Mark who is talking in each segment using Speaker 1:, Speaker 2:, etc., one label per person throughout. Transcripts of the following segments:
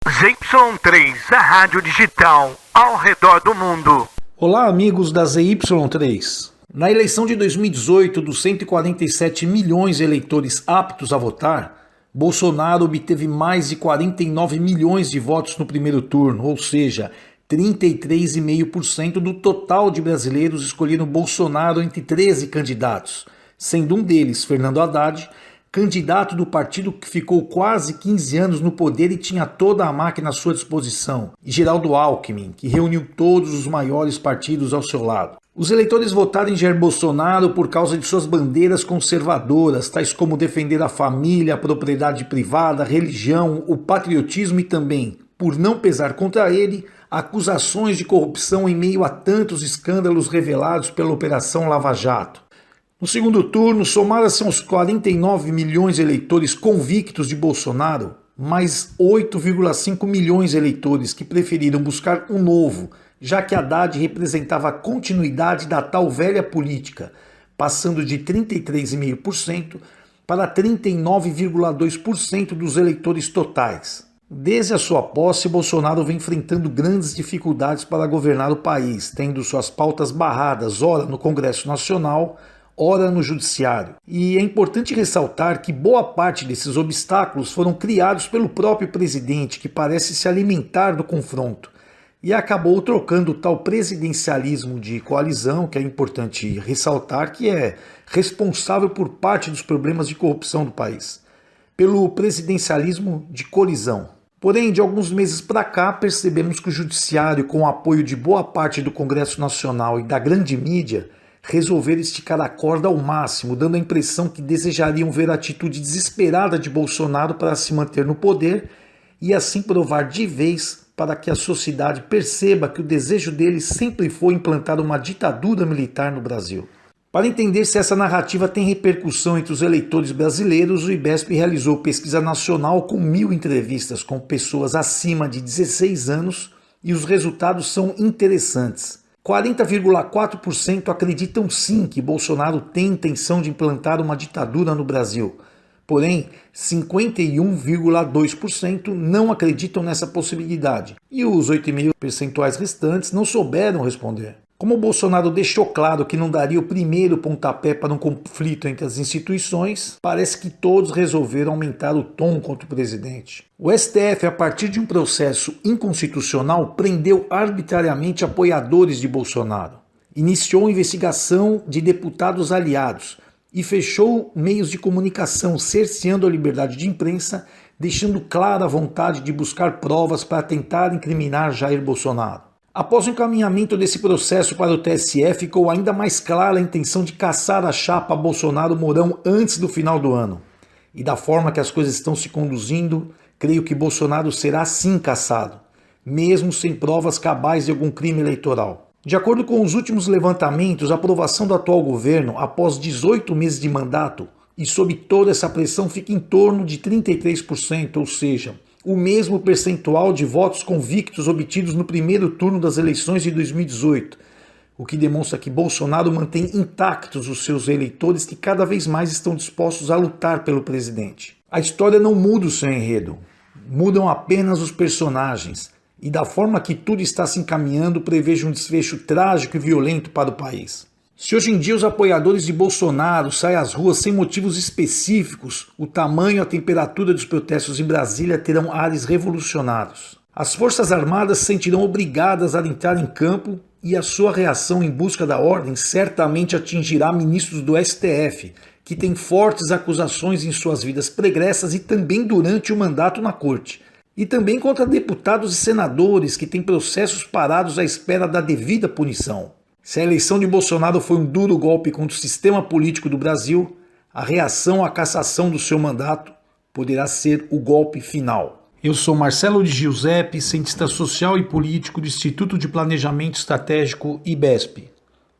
Speaker 1: ZY3, a rádio digital ao redor do mundo.
Speaker 2: Olá, amigos da ZY3. Na eleição de 2018, dos 147 milhões de eleitores aptos a votar, Bolsonaro obteve mais de 49 milhões de votos no primeiro turno, ou seja, 33,5% do total de brasileiros escolheram Bolsonaro entre 13 candidatos, sendo um deles, Fernando Haddad, candidato do partido que ficou quase 15 anos no poder e tinha toda a máquina à sua disposição, e Geraldo Alckmin, que reuniu todos os maiores partidos ao seu lado. Os eleitores votaram em Jair Bolsonaro por causa de suas bandeiras conservadoras, tais como defender a família, a propriedade privada, a religião, o patriotismo e também, por não pesar contra ele, acusações de corrupção em meio a tantos escândalos revelados pela Operação Lava Jato. No segundo turno, somaram-se aos 49 milhões de eleitores convictos de Bolsonaro, mais 8,5 milhões de eleitores que preferiram buscar um novo, já que Haddad representava a continuidade da tal velha política, passando de 33,5% para 39,2% dos eleitores totais. Desde a sua posse, Bolsonaro vem enfrentando grandes dificuldades para governar o país, tendo suas pautas barradas, ora no Congresso Nacional, ora no Judiciário. E é importante ressaltar que boa parte desses obstáculos foram criados pelo próprio presidente, que parece se alimentar do confronto, e acabou trocando o tal presidencialismo de coalizão, que é importante ressaltar que é responsável por parte dos problemas de corrupção do país, pelo presidencialismo de colisão. Porém, de alguns meses para cá, percebemos que o Judiciário, com o apoio de boa parte do Congresso Nacional e da grande mídia, resolveram esticar a corda ao máximo, dando a impressão que desejariam ver a atitude desesperada de Bolsonaro para se manter no poder e assim provar de vez para que a sociedade perceba que o desejo deles sempre foi implantar uma ditadura militar no Brasil. Para entender se essa narrativa tem repercussão entre os eleitores brasileiros, o IBESP realizou pesquisa nacional com 1.000 entrevistas com pessoas acima de 16 anos e os resultados são interessantes. 40,4% acreditam sim que Bolsonaro tem intenção de implantar uma ditadura no Brasil. Porém, 51,2% não acreditam nessa possibilidade. E os 8,5% restantes não souberam responder. Como o Bolsonaro deixou claro que não daria o primeiro pontapé para um conflito entre as instituições, parece que todos resolveram aumentar o tom contra o presidente. O STF, a partir de um processo inconstitucional, prendeu arbitrariamente apoiadores de Bolsonaro, iniciou investigação de deputados aliados e fechou meios de comunicação, cerceando a liberdade de imprensa, deixando clara a vontade de buscar provas para tentar incriminar Jair Bolsonaro. Após o encaminhamento desse processo para o TSE, ficou ainda mais clara a intenção de caçar a chapa Bolsonaro-Mourão antes do final do ano. E da forma que as coisas estão se conduzindo, creio que Bolsonaro será sim caçado, mesmo sem provas cabais de algum crime eleitoral. De acordo com os últimos levantamentos, a aprovação do atual governo, após 18 meses de mandato, e sob toda essa pressão, fica em torno de 33%, ou seja, o mesmo percentual de votos convictos obtidos no primeiro turno das eleições de 2018, o que demonstra que Bolsonaro mantém intactos os seus eleitores que cada vez mais estão dispostos a lutar pelo presidente. A história não muda o seu enredo, mudam apenas os personagens, e da forma que tudo está se encaminhando, prevejo um desfecho trágico e violento para o país. Se hoje em dia os apoiadores de Bolsonaro saem às ruas sem motivos específicos, o tamanho e a temperatura dos protestos em Brasília terão ares revolucionários. As Forças Armadas se sentirão obrigadas a entrar em campo e a sua reação em busca da ordem certamente atingirá ministros do STF, que têm fortes acusações em suas vidas pregressas e também durante o mandato na corte. E também contra deputados e senadores que têm processos parados à espera da devida punição. Se a eleição de Bolsonaro foi um duro golpe contra o sistema político do Brasil, a reação à cassação do seu mandato poderá ser o golpe final. Eu sou Marcelo de Giuseppe, cientista social e político do Instituto de Planejamento Estratégico IBESP.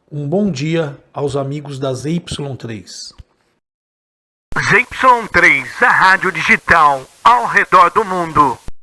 Speaker 2: Um bom dia aos amigos da ZY3.
Speaker 1: ZY3, a rádio digital ao redor do mundo.